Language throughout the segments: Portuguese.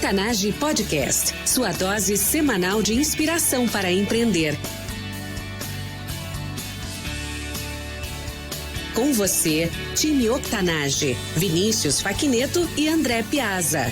Octanage Podcast, sua dose semanal de inspiração para empreender. Com você, time Octanage, Vinícius Facchineto e André Piazza.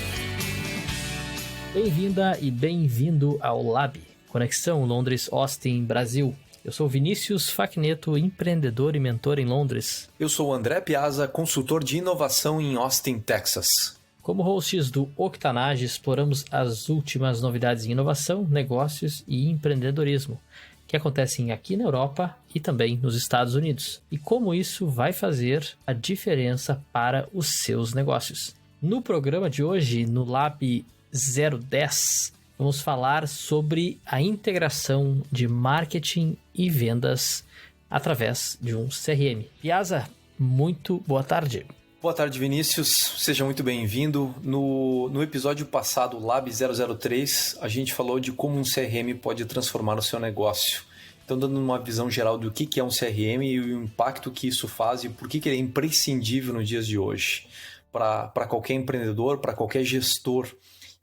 Bem-vinda e bem-vindo ao Lab, Conexão Londres-Austin, Brasil. Eu sou Vinícius Facchineto, empreendedor e mentor em Londres. Eu sou o André Piazza, consultor de inovação em Austin, Texas. Como hosts do Octanage, exploramos as últimas novidades em inovação, negócios e empreendedorismo que acontecem aqui na Europa e também nos Estados Unidos, e como isso vai fazer a diferença para os seus negócios. No programa de hoje, no Lab 010, vamos falar sobre a integração de marketing e vendas através de um CRM. Piazza, muito boa tarde. Boa tarde, Vinícius. Seja muito bem-vindo. No episódio passado, Lab 003, a gente falou de como um CRM pode transformar o seu negócio. Então, dando uma visão geral do que é um CRM e o impacto que isso faz e por que ele é imprescindível nos dias de hoje para qualquer empreendedor, para qualquer gestor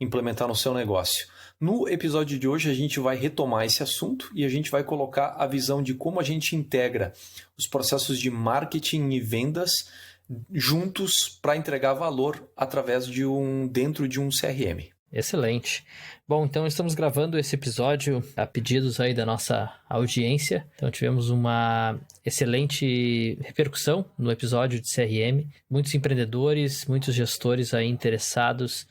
implementar no seu negócio. No episódio de hoje, a gente vai retomar esse assunto e a gente vai colocar a visão de como a gente integra os processos de marketing e vendas juntos para entregar valor através dentro de um CRM. Excelente. Bom, então estamos gravando esse episódio a pedidos aí da nossa audiência. Então tivemos uma excelente repercussão no episódio de CRM. Muitos empreendedores, muitos gestores aí interessados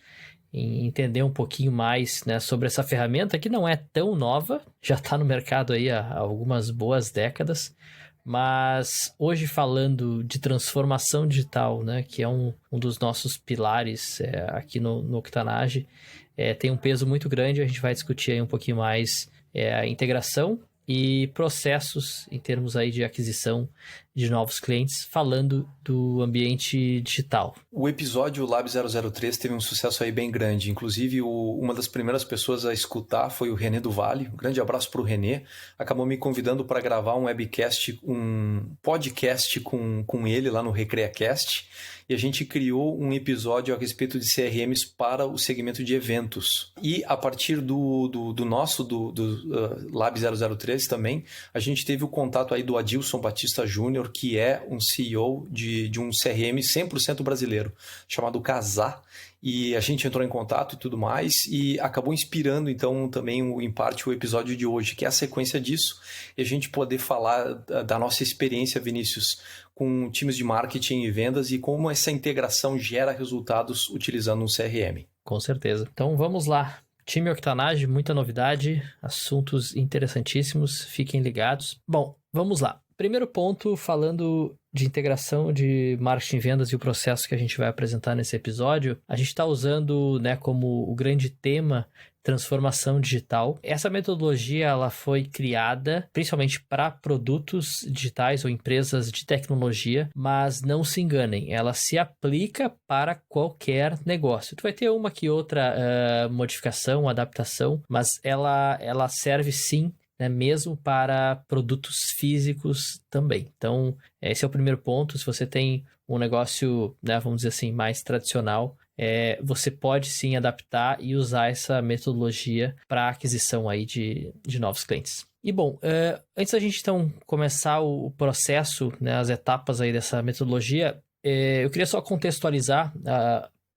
em entender um pouquinho mais, né, sobre essa ferramenta que não é tão nova, já está no mercado aí há algumas boas décadas. Mas hoje falando de transformação digital, né, que é um dos nossos pilares aqui no Octanage, tem um peso muito grande. A gente vai discutir aí um pouquinho mais a integração e processos em termos aí de aquisição de novos clientes, falando do ambiente digital. O episódio Lab 003 teve um sucesso aí bem grande. Inclusive, uma das primeiras pessoas a escutar foi o René do Vale. Um grande abraço para o René. Acabou me convidando para gravar um webcast, um podcast com ele lá no RecreaCast. E a gente criou um episódio a respeito de CRMs para o segmento de eventos. E a partir do Lab 003 também, a gente teve o contato aí do Adilson Batista Júnior, que é um CEO de um CRM 100% brasileiro, chamado Casar. E a gente entrou em contato e tudo mais, e acabou inspirando então também em parte o episódio de hoje, que é a sequência disso, e a gente poder falar da nossa experiência, Vinícius, com times de marketing e vendas e como essa integração gera resultados utilizando um CRM. Com certeza. Então vamos lá. Time Octanage, muita novidade, assuntos interessantíssimos, fiquem ligados. Bom, vamos lá. Primeiro ponto, falando de integração de marketing e vendas e o processo que a gente vai apresentar nesse episódio, a gente está usando, né, como o grande tema transformação digital. Essa metodologia ela foi criada principalmente para produtos digitais ou empresas de tecnologia, mas não se enganem, ela se aplica para qualquer negócio. Tu vai ter uma que outra modificação, adaptação, mas ela serve sim, né, mesmo para produtos físicos também. Então, esse é o primeiro ponto. Se você tem um negócio, né, vamos dizer assim, mais tradicional, você pode sim adaptar e usar essa metodologia para aquisição aí de novos clientes. E bom, antes da gente então começar o processo, né, as etapas aí dessa metodologia, eu queria só contextualizar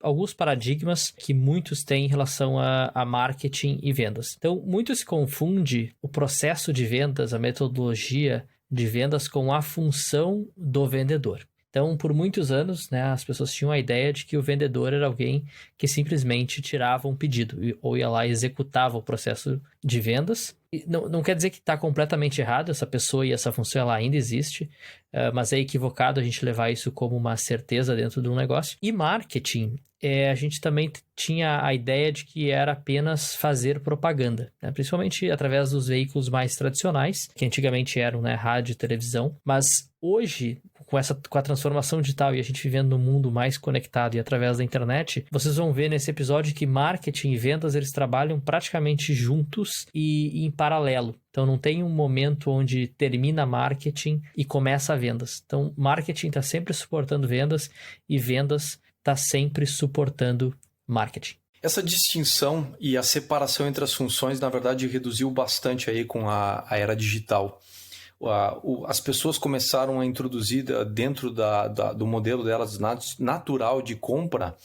alguns paradigmas que muitos têm em relação a marketing e vendas. Então, muito se confunde o processo de vendas, a metodologia de vendas com a função do vendedor. Então, por muitos anos, né, as pessoas tinham a ideia de que o vendedor era alguém que simplesmente tirava um pedido ou ia lá e executava o processo de vendas. E não quer dizer que está completamente errado, essa pessoa e essa função ela ainda existe, mas é equivocado a gente levar isso como uma certeza dentro de um negócio. E marketing, a gente também tinha a ideia de que era apenas fazer propaganda, né? Principalmente através dos veículos mais tradicionais, que antigamente eram, né, rádio e televisão, mas hoje, com a transformação digital e a gente vivendo num mundo mais conectado e através da internet, vocês vão ver nesse episódio que marketing e vendas eles trabalham praticamente juntos e em paralelo. Então não tem um momento onde termina marketing e começa a vendas. Então marketing está sempre suportando vendas e vendas está sempre suportando marketing. Essa distinção e a separação entre as funções, na verdade, reduziu bastante aí com a era digital. As pessoas começaram a introduzir dentro do modelo delas natural de compra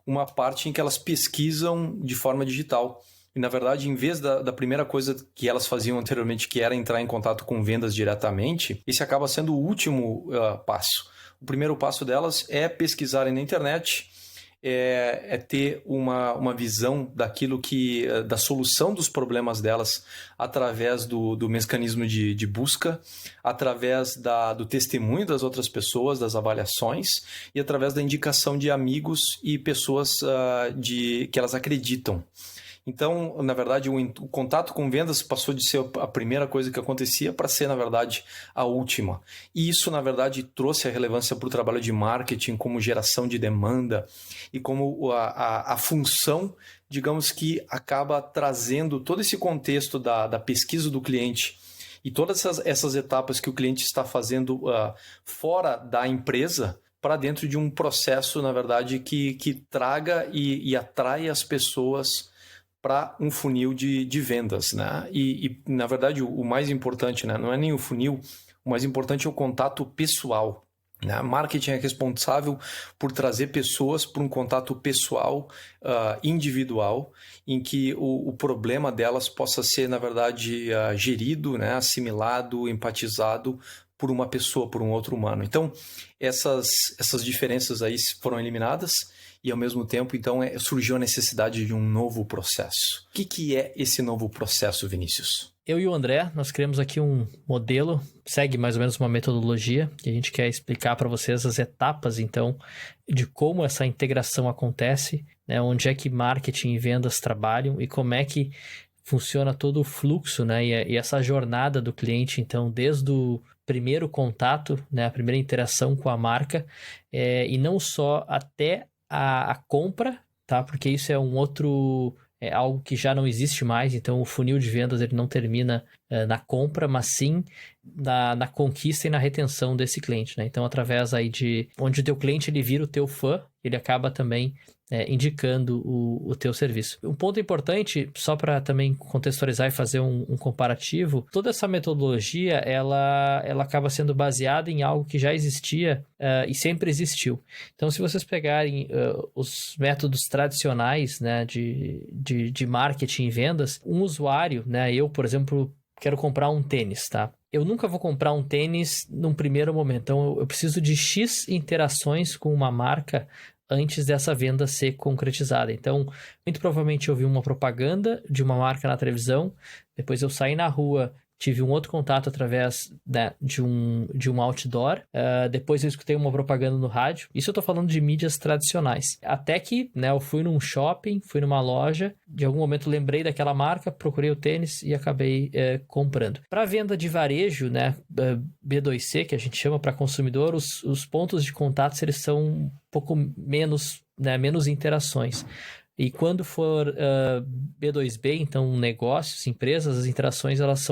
uma parte em que elas pesquisam de forma digital. E, na verdade, em vez da primeira coisa que elas faziam anteriormente, que era entrar em contato com vendas diretamente, esse acaba sendo o último passo. O primeiro passo delas é pesquisarem na internet, é ter uma visão daquilo da solução dos problemas delas através do mecanismo de busca, através do testemunho das outras pessoas, das avaliações e através da indicação de amigos e pessoas que elas acreditam. Então, na verdade, o contato com vendas passou de ser a primeira coisa que acontecia para ser, na verdade, a última. E isso, na verdade, trouxe a relevância para o trabalho de marketing como geração de demanda e como a função, digamos, que acaba trazendo todo esse contexto da pesquisa do cliente e todas essas etapas que o cliente está fazendo fora da empresa para dentro de um processo, na verdade, que traga e atrai as pessoas para um funil de vendas, né? E, na verdade, o mais importante, né? Não é nem o funil, o mais importante é o contato pessoal. Né? Marketing é responsável por trazer pessoas para um contato pessoal, individual, em que o problema delas possa ser, na verdade, gerido, né? Assimilado, empatizado por uma pessoa, por um outro humano. Então, essas diferenças aí foram eliminadas. E, ao mesmo tempo, então, surgiu a necessidade de um novo processo. O que é esse novo processo, Vinícius? Eu e o André, nós criamos aqui um modelo, segue mais ou menos uma metodologia, e a gente quer explicar para vocês as etapas, então, de como essa integração acontece, né, onde é que marketing e vendas trabalham e como é que funciona todo o fluxo, né, e essa jornada do cliente, então, desde o primeiro contato, né, a primeira interação com a marca, e não só até a compra, tá? Porque isso é algo que já não existe mais, então o funil de vendas ele não termina na compra, mas sim na conquista e na retenção desse cliente, né? Então, através aí de onde o teu cliente ele vira o teu fã, ele acaba também indicando o teu serviço. Um ponto importante, só para também contextualizar e fazer um comparativo, toda essa metodologia, ela acaba sendo baseada em algo que já existia e sempre existiu. Então, se vocês pegarem os métodos tradicionais, né, de marketing e vendas, um usuário, né, eu, por exemplo, quero comprar um tênis, tá? Eu nunca vou comprar um tênis num primeiro momento. Então, eu preciso de X interações com uma marca antes dessa venda ser concretizada. Então, muito provavelmente eu vi uma propaganda de uma marca na televisão, depois eu saí na rua, tive um outro contato através, né, de um outdoor, depois eu escutei uma propaganda no rádio. Isso eu tô falando de mídias tradicionais. Até que, né, eu fui num shopping, fui numa loja, de algum momento lembrei daquela marca, procurei o tênis e acabei comprando. Para venda de varejo, né, B2C, que a gente chama para consumidor, os pontos de contato eles são um pouco menos, né, menos interações. E quando for B2B, então negócios, empresas, as interações elas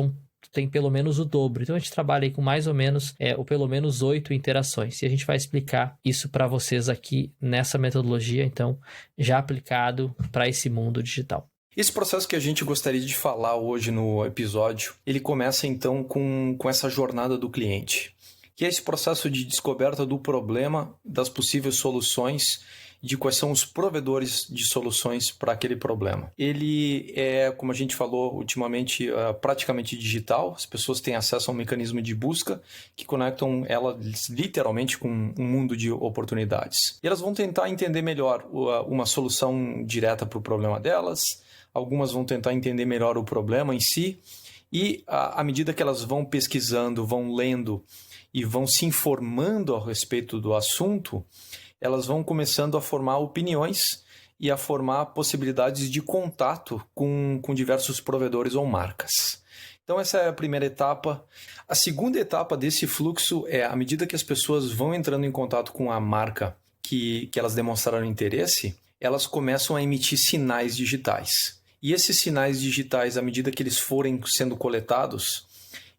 tem pelo menos o dobro. Então, a gente trabalha aí com mais ou menos, ou pelo menos 8 interações. E a gente vai explicar isso para vocês aqui nessa metodologia, então, já aplicado para esse mundo digital. Esse processo que a gente gostaria de falar hoje no episódio, ele começa, então, com essa jornada do cliente, que é esse processo de descoberta do problema, das possíveis soluções, de quais são os provedores de soluções para aquele problema. Ele é, como a gente falou ultimamente, praticamente digital. As pessoas têm acesso a um mecanismo de busca que conectam elas literalmente com um mundo de oportunidades. E elas vão tentar entender melhor uma solução direta para o problema delas, algumas vão tentar entender melhor o problema em si, e à medida que elas vão pesquisando, vão lendo e vão se informando a respeito do assunto, elas vão começando a formar opiniões e a formar possibilidades de contato com diversos provedores ou marcas. Então, essa é a primeira etapa. A segunda etapa desse fluxo é, à medida que as pessoas vão entrando em contato com a marca que elas demonstraram interesse, elas começam a emitir sinais digitais. E esses sinais digitais, à medida que eles forem sendo coletados,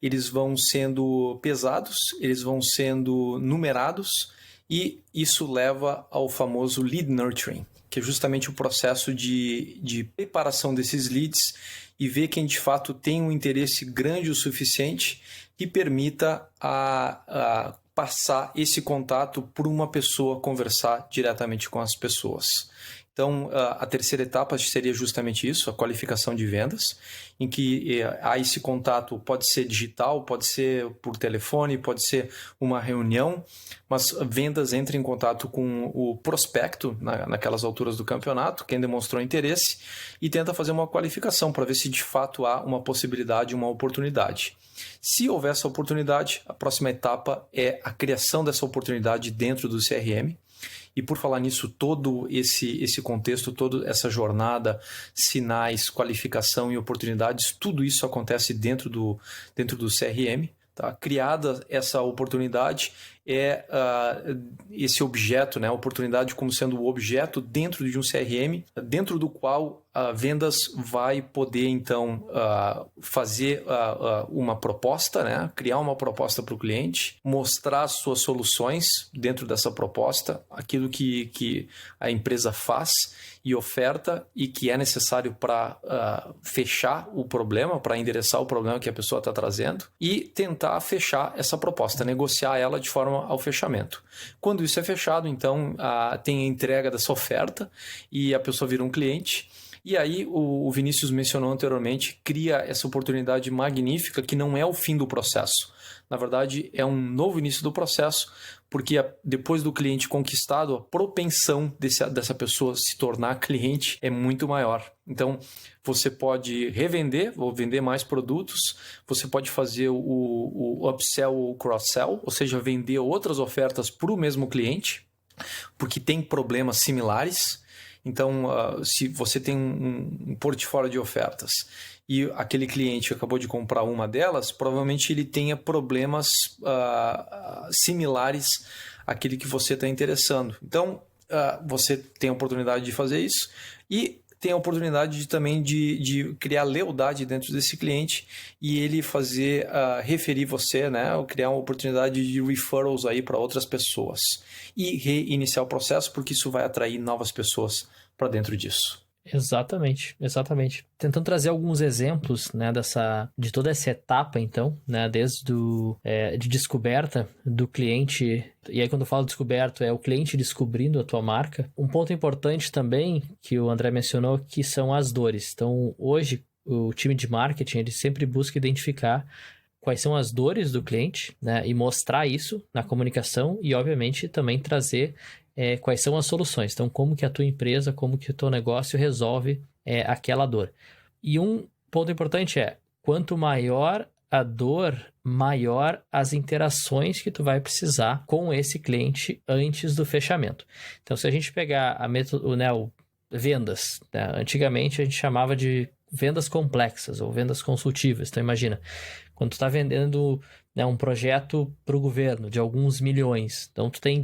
eles vão sendo pesados, eles vão sendo numerados, E isso leva ao famoso lead nurturing, que é justamente o processo de preparação desses leads e ver quem de fato tem um interesse grande o suficiente que permita a passar esse contato por uma pessoa conversar diretamente com as pessoas. Então, a terceira etapa seria justamente isso, a qualificação de vendas, em que há esse contato, pode ser digital, pode ser por telefone, pode ser uma reunião, mas vendas entra em contato com o prospecto naquelas alturas do campeonato, quem demonstrou interesse, e tenta fazer uma qualificação para ver se de fato há uma possibilidade, uma oportunidade. Se houver essa oportunidade, a próxima etapa é a criação dessa oportunidade dentro do CRM. E por falar nisso, todo esse contexto, toda essa jornada, sinais, qualificação e oportunidades, tudo isso acontece dentro do CRM. Tá? Criada essa oportunidade, esse objeto, né? A oportunidade como sendo o objeto dentro de um CRM, dentro do qual a vendas vai poder, então, fazer uma proposta, né? Criar uma proposta para o cliente, mostrar as suas soluções dentro dessa proposta, aquilo que a empresa faz e oferta e que é necessário para fechar o problema, para endereçar o problema que a pessoa está trazendo e tentar fechar essa proposta, negociar ela de forma ao fechamento. Quando isso é fechado, então, tem a entrega dessa oferta e a pessoa vira um cliente. E aí, o Vinícius mencionou anteriormente, cria essa oportunidade magnífica que não é o fim do processo. Na verdade, é um novo início do processo, porque depois do cliente conquistado, a propensão dessa pessoa se tornar cliente é muito maior. Então, você pode revender ou vender mais produtos, você pode fazer o upsell ou cross-sell, ou seja, vender outras ofertas para o mesmo cliente, porque tem problemas similares. Então, se você tem um portfólio de ofertas e aquele cliente acabou de comprar uma delas, provavelmente ele tenha problemas similares àquele que você está interessando. Então, você tem a oportunidade de fazer isso e tem a oportunidade também de criar lealdade dentro desse cliente e ele fazer referir você, né, ou criar uma oportunidade de referrals aí para outras pessoas e reiniciar o processo, porque isso vai atrair novas pessoas para dentro disso. Exatamente. Tentando trazer alguns exemplos, né, de toda essa etapa, então, né, desde de descoberta do cliente, e aí quando eu falo descoberto, é o cliente descobrindo a tua marca. Um ponto importante também, que o André mencionou, que são as dores. Então, hoje, o time de marketing, ele sempre busca identificar quais são as dores do cliente, né, e mostrar isso na comunicação e, obviamente, também trazer quais são as soluções. Então, como que a tua empresa, como que o teu negócio resolve aquela dor. E um ponto importante quanto maior a dor, maior as interações que tu vai precisar com esse cliente antes do fechamento. Então, se a gente pegar vendas, né? Antigamente a gente chamava de vendas complexas ou vendas consultivas. Então, imagina, quando tu está vendendo, né, um projeto para o governo de alguns milhões, então tu tem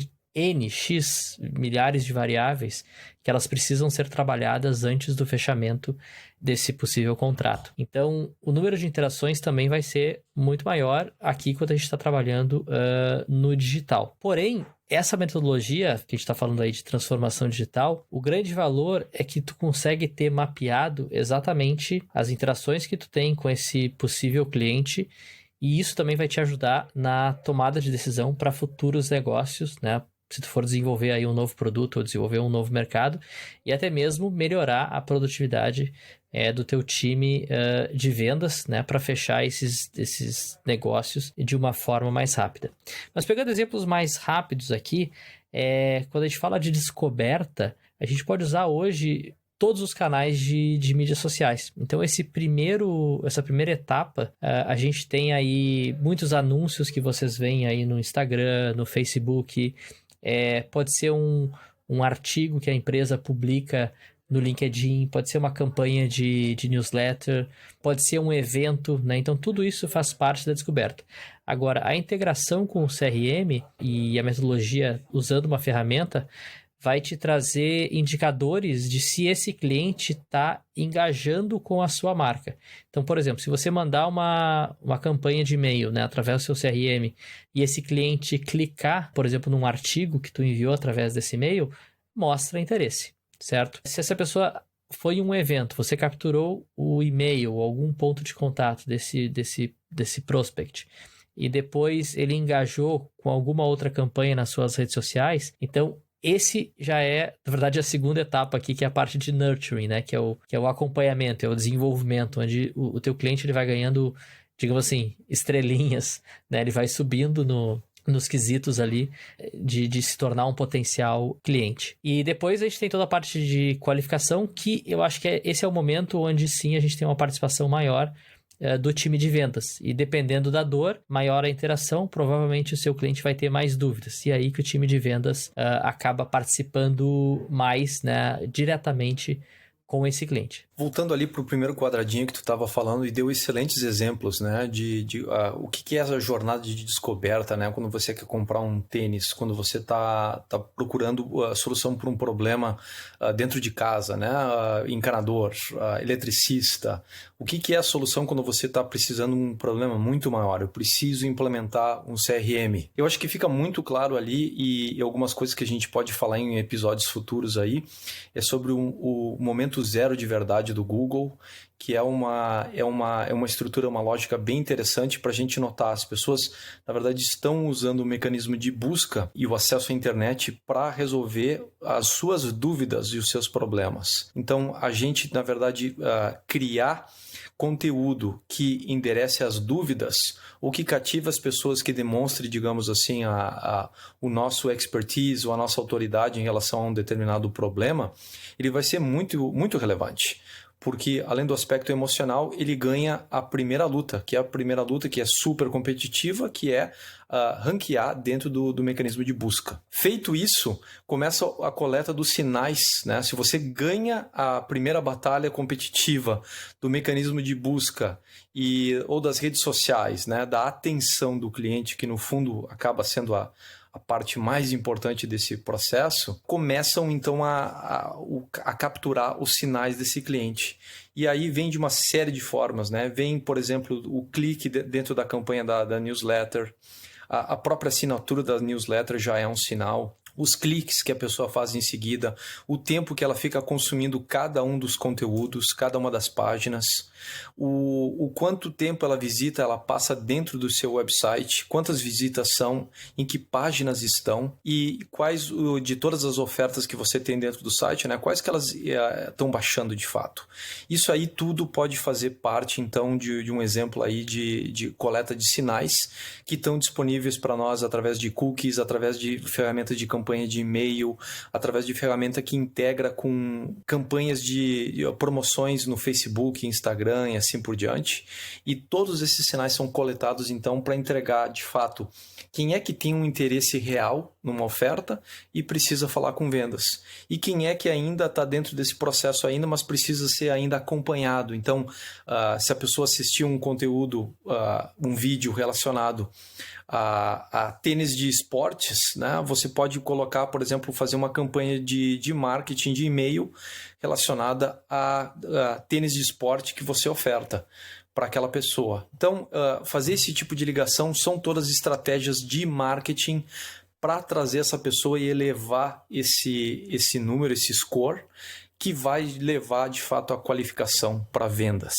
X milhares de variáveis que elas precisam ser trabalhadas antes do fechamento desse possível contrato. Então, o número de interações também vai ser muito maior aqui quando a gente está trabalhando no digital. Porém, essa metodologia que a gente está falando aí de transformação digital, o grande valor é que tu consegue ter mapeado exatamente as interações que tu tem com esse possível cliente e isso também vai te ajudar na tomada de decisão para futuros negócios, né? Se tu for desenvolver aí um novo produto ou desenvolver um novo mercado e até mesmo melhorar a produtividade do teu time de vendas, né, para fechar esses negócios de uma forma mais rápida. Mas pegando exemplos mais rápidos aqui, quando a gente fala de descoberta, a gente pode usar hoje todos os canais de mídias sociais. Então, essa primeira etapa, a gente tem aí muitos anúncios que vocês veem aí no Instagram, no Facebook. Pode ser um artigo que a empresa publica no LinkedIn, pode ser uma campanha de newsletter, pode ser um evento, né? Então, tudo isso faz parte da descoberta. Agora, a integração com o CRM e a metodologia usando uma ferramenta vai te trazer indicadores de se esse cliente está engajando com a sua marca. Então, por exemplo, se você mandar uma campanha de e-mail, né, através do seu CRM, e esse cliente clicar, por exemplo, num artigo que tu enviou através desse e-mail, mostra interesse, certo? Se essa pessoa foi em um evento, você capturou o e-mail ou algum ponto de contato desse prospect, e depois ele engajou com alguma outra campanha nas suas redes sociais, então esse já é, na verdade, a segunda etapa aqui, que é a parte de nurturing, né? Que é o acompanhamento, é o desenvolvimento, onde o teu cliente ele vai ganhando, digamos assim, estrelinhas, né? Ele vai subindo nos quesitos ali de se tornar um potencial cliente. E depois a gente tem toda a parte de qualificação, que eu acho que esse é o momento onde sim a gente tem uma participação maior do time de vendas. E dependendo da dor, maior a interação, provavelmente o seu cliente vai ter mais dúvidas. E aí que o time de vendas acaba participando mais, né, diretamente com esse cliente. Voltando ali para o primeiro quadradinho que tu estava falando e deu excelentes exemplos, né, de o que é essa jornada de descoberta, né, quando você quer comprar um tênis, quando você tá procurando a solução para um problema dentro de casa, né, encanador, eletricista. O que é a solução quando você está precisando de um problema muito maior? Eu preciso implementar um CRM. Eu acho que fica muito claro ali e algumas coisas que a gente pode falar em episódios futuros aí é sobre o momento zero de verdade do Google, que é uma estrutura, uma lógica bem interessante para a gente notar. As pessoas, na verdade, estão usando o mecanismo de busca e o acesso à internet para resolver as suas dúvidas e os seus problemas. Então, a gente, na verdade, criar conteúdo que enderece as dúvidas ou que cativa as pessoas, que demonstre, digamos assim, o nosso expertise ou a nossa autoridade em relação a um determinado problema, ele vai ser muito, muito relevante. Porque, além do aspecto emocional, ele ganha a primeira luta, que é super competitiva, que é ranquear dentro do mecanismo de busca. Feito isso, começa a coleta dos sinais, né? Se você ganha a primeira batalha competitiva do mecanismo de busca ou das redes sociais, né? Da atenção do cliente, que no fundo acaba sendo a parte mais importante desse processo, começam então a capturar os sinais desse cliente. E aí vem de uma série de formas, né? Vem, por exemplo, o clique dentro da campanha da newsletter, a própria assinatura da newsletter já é um sinal, os cliques que a pessoa faz em seguida, o tempo que ela fica consumindo cada um dos conteúdos, cada uma das páginas, o quanto tempo ela passa dentro do seu website, quantas visitas são, em que páginas estão e quais de todas as ofertas que você tem dentro do site, né, quais que elas estão baixando de fato. Isso aí tudo pode fazer parte então de um exemplo aí de coleta de sinais que estão disponíveis para nós através de cookies, através de ferramentas de campanha de e-mail, através de ferramenta que integra com campanhas de promoções no Facebook, Instagram e assim por diante. E todos esses sinais são coletados então para entregar de fato quem é que tem um interesse real numa oferta e precisa falar com vendas. E quem é que ainda está dentro desse processo ainda, mas precisa ser ainda acompanhado. Então, se a pessoa assistiu um conteúdo, um vídeo relacionado a tênis de esportes, né? Você pode colocar, por exemplo, fazer uma campanha de marketing de e-mail relacionada a tênis de esporte que você oferta para aquela pessoa. Então, fazer esse tipo de ligação são todas estratégias de marketing para trazer essa pessoa e elevar esse número, esse score, que vai levar, de fato, a qualificação para vendas.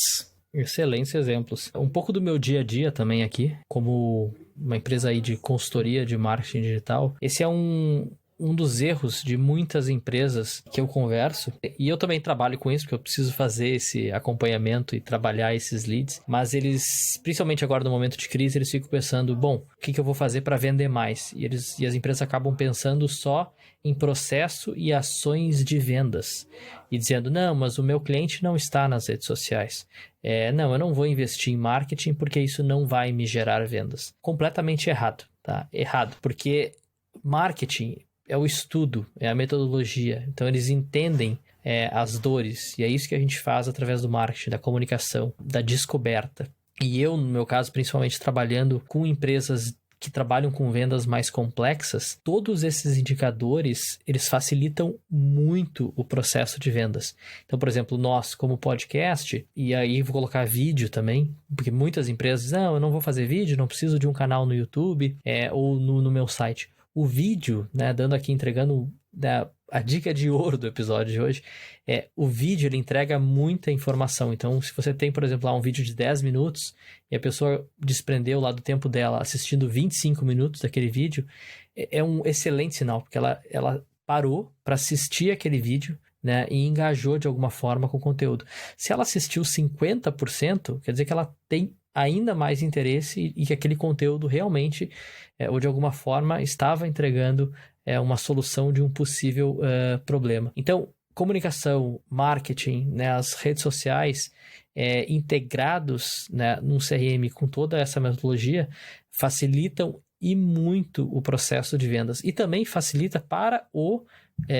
Excelentes exemplos. Um pouco do meu dia a dia também aqui, como uma empresa aí de consultoria de marketing digital. Esse é um dos erros de muitas empresas que eu converso, e eu também trabalho com isso, porque eu preciso fazer esse acompanhamento e trabalhar esses leads, mas eles, principalmente agora no momento de crise, eles ficam pensando, bom, o que eu vou fazer para vender mais? E as empresas acabam pensando só em processo e ações de vendas, e dizendo, não, mas o meu cliente não está nas redes sociais. Não, eu não vou investir em marketing porque isso não vai me gerar vendas. Completamente errado, tá? Errado, porque marketing é o estudo, é a metodologia. Então, eles entendem as dores. E é isso que a gente faz através do marketing, da comunicação, da descoberta. E eu, no meu caso, principalmente trabalhando com empresas que trabalham com vendas mais complexas, todos esses indicadores, eles facilitam muito o processo de vendas. Então, por exemplo, nós como podcast, e aí vou colocar vídeo também, porque muitas empresas dizem, não, eu não vou fazer vídeo, não preciso de um canal no YouTube ou no meu site. O vídeo, né, entregando, né, a dica de ouro do episódio de hoje, o vídeo ele entrega muita informação. Então, se você tem, por exemplo, um vídeo de 10 minutos e a pessoa desprendeu lá do tempo dela assistindo 25 minutos daquele vídeo, é um excelente sinal, porque ela parou para assistir aquele vídeo, né, e engajou de alguma forma com o conteúdo. Se ela assistiu 50%, quer dizer que ela tem ainda mais interesse e que aquele conteúdo realmente, ou de alguma forma, estava entregando uma solução de um possível problema. Então, comunicação, marketing, né, as redes sociais integrados, né, num CRM com toda essa metodologia facilitam e muito o processo de vendas. E também facilita para o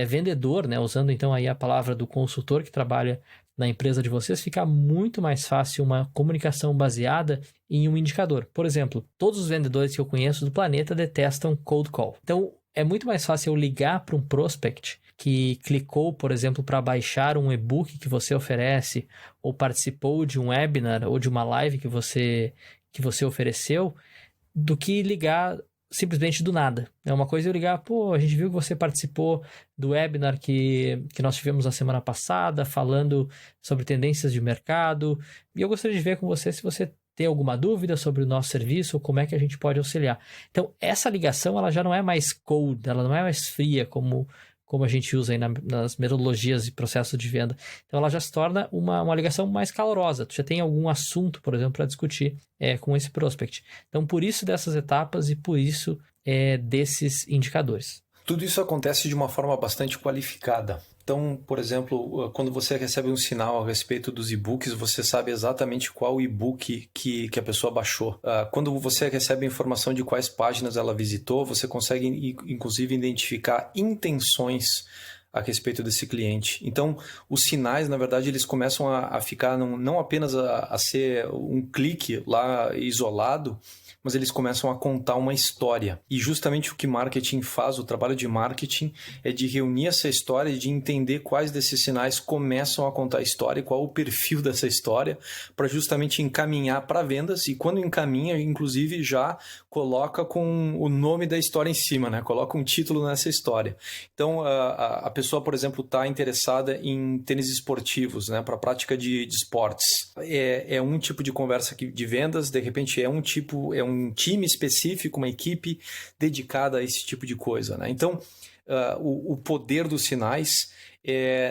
vendedor, né, usando então aí a palavra do consultor que trabalha na empresa de vocês, fica muito mais fácil uma comunicação baseada em um indicador. Por exemplo, todos os vendedores que eu conheço do planeta detestam cold call. Então, é muito mais fácil eu ligar para um prospect que clicou, por exemplo, para baixar um e-book que você oferece, ou participou de um webinar ou de uma live que você ofereceu, do que ligar simplesmente do nada. É uma coisa eu ligar, a gente viu que você participou do webinar que nós tivemos na semana passada, falando sobre tendências de mercado, e eu gostaria de ver com você se você tem alguma dúvida sobre o nosso serviço, ou como é que a gente pode auxiliar. Então, essa ligação, ela já não é mais cold, ela não é mais fria, como a gente usa aí nas metodologias de processo de venda. Então, ela já se torna uma ligação mais calorosa. Tu já tem algum assunto, por exemplo, para discutir com esse prospect. Então, por isso dessas etapas e por isso desses indicadores. Tudo isso acontece de uma forma bastante qualificada. Então, por exemplo, quando você recebe um sinal a respeito dos e-books, você sabe exatamente qual e-book que a pessoa baixou. Quando você recebe a informação de quais páginas ela visitou, você consegue, inclusive, identificar intenções a respeito desse cliente. Então, os sinais, na verdade, eles começam a ficar não apenas a ser um clique lá isolado, mas eles começam a contar uma história. E justamente o que marketing faz, o trabalho de marketing, é de reunir essa história e de entender quais desses sinais começam a contar a história e qual o perfil dessa história, para justamente encaminhar para vendas. E quando encaminha, inclusive, já coloca com o nome da história em cima, né? Coloca um título nessa história. Então, a pessoa, por exemplo, está interessada em tênis esportivos, né? Para a prática de esportes. É um tipo de conversa de vendas, de repente é um time específico, uma equipe dedicada a esse tipo de coisa, né? Então, o poder dos sinais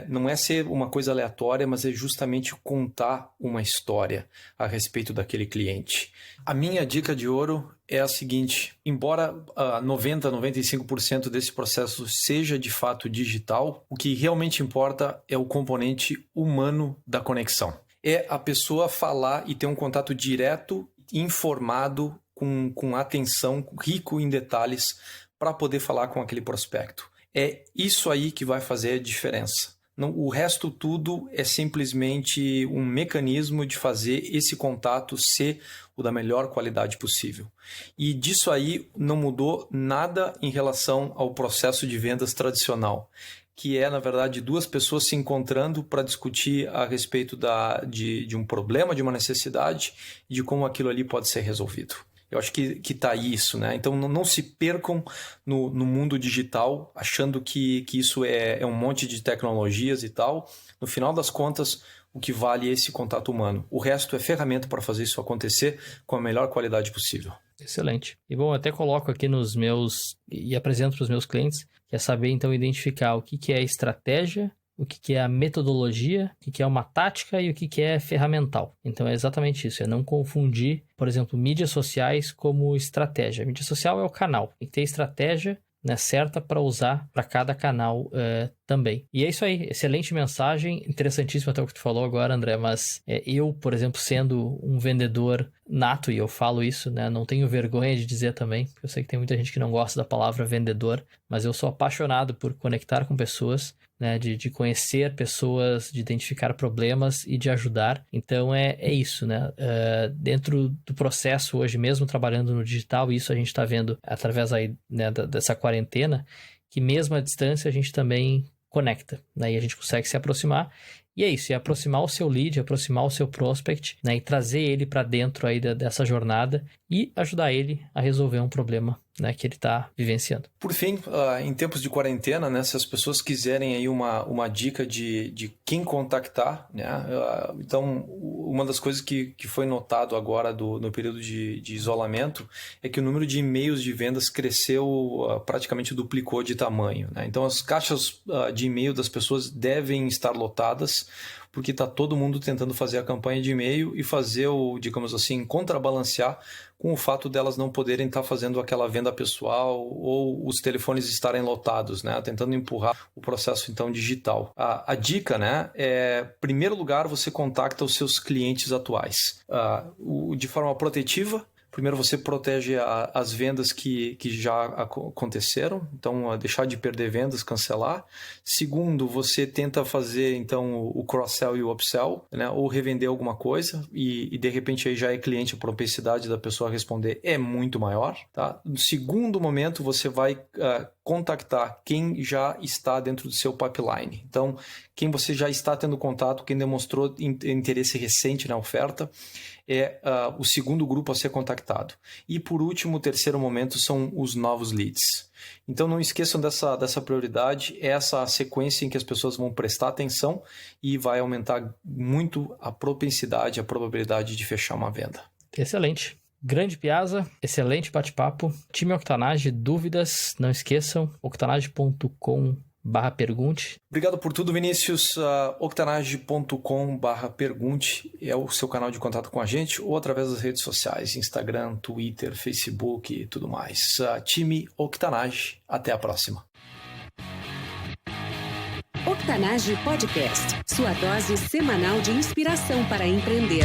não é ser uma coisa aleatória, mas é justamente contar uma história a respeito daquele cliente. A minha dica de ouro é a seguinte: embora 95% desse processo seja de fato digital, o que realmente importa é o componente humano da conexão. É a pessoa falar e ter um contato direto, informado, com atenção, rico em detalhes, para poder falar com aquele prospecto. É isso aí que vai fazer a diferença. O resto tudo é simplesmente um mecanismo de fazer esse contato ser o da melhor qualidade possível. E disso aí não mudou nada em relação ao processo de vendas tradicional, que é, na verdade, duas pessoas se encontrando para discutir a respeito de um problema, de uma necessidade, e de como aquilo ali pode ser resolvido. Eu acho que está aí isso, né? Então, não se percam no mundo digital, achando que isso é um monte de tecnologias e tal. No final das contas, o que vale é esse contato humano. O resto é ferramenta para fazer isso acontecer com a melhor qualidade possível. Excelente. E bom, eu até coloco aqui nos meus e apresento para os meus clientes, que é saber então identificar o que é estratégia, o que é a metodologia, o que é uma tática e o que é ferramental. Então é exatamente isso, é não confundir, por exemplo, mídias sociais como estratégia. A mídia social é o canal, tem que ter estratégia, né, certa para usar para cada canal também. E é isso aí, excelente mensagem, interessantíssimo até o que tu falou agora, André, mas eu, por exemplo, sendo um vendedor nato, e eu falo isso, né, não tenho vergonha de dizer também, porque eu sei que tem muita gente que não gosta da palavra vendedor, mas eu sou apaixonado por conectar com pessoas, né, de conhecer pessoas, de identificar problemas e de ajudar. Então é isso, né? Dentro do processo hoje, mesmo trabalhando no digital, isso a gente está vendo através aí, né, dessa quarentena, que mesmo à distância a gente também conecta, né? E a gente consegue se aproximar. E é isso, é aproximar o seu lead, aproximar o seu prospect, né? E trazer ele para dentro aí dessa jornada e ajudar ele a resolver um problema, né, que ele está vivenciando. Por fim, em tempos de quarentena, né, se as pessoas quiserem aí uma dica de quem contactar, né, então uma das coisas que foi notado agora no período de isolamento é que o número de e-mails de vendas cresceu, praticamente duplicou de tamanho, né? Então as caixas de e-mail das pessoas devem estar lotadas, porque está todo mundo tentando fazer a campanha de e-mail e fazer digamos assim, contrabalancear com o fato delas não poderem estar fazendo aquela venda pessoal ou os telefones estarem lotados, né? Tentando empurrar o processo então digital. A dica, né, em primeiro lugar, você contacta os seus clientes atuais de forma protetiva. Primeiro, você protege as vendas que já aconteceram, então deixar de perder vendas, cancelar. Segundo, você tenta fazer então o cross-sell e o upsell, né? Ou revender alguma coisa e de repente aí já é cliente, a propensidade da pessoa responder é muito maior. Tá? No segundo momento, você vai contactar quem já está dentro do seu pipeline. Então, quem você já está tendo contato, quem demonstrou interesse recente na oferta, é o segundo grupo a ser contactado. E por último, o terceiro momento são os novos leads. Então não esqueçam dessa prioridade, essa sequência em que as pessoas vão prestar atenção e vai aumentar muito a propensidade, a probabilidade de fechar uma venda. Excelente. Grande Piazza, excelente bate-papo. Time Octanage, dúvidas, não esqueçam, octanage.com/pergunte. Obrigado por tudo, Vinícius. Octanage.com/pergunte é o seu canal de contato com a gente ou através das redes sociais, Instagram, Twitter, Facebook e tudo mais. Time Octanage, até a próxima. Octanage Podcast, sua dose semanal de inspiração para empreender.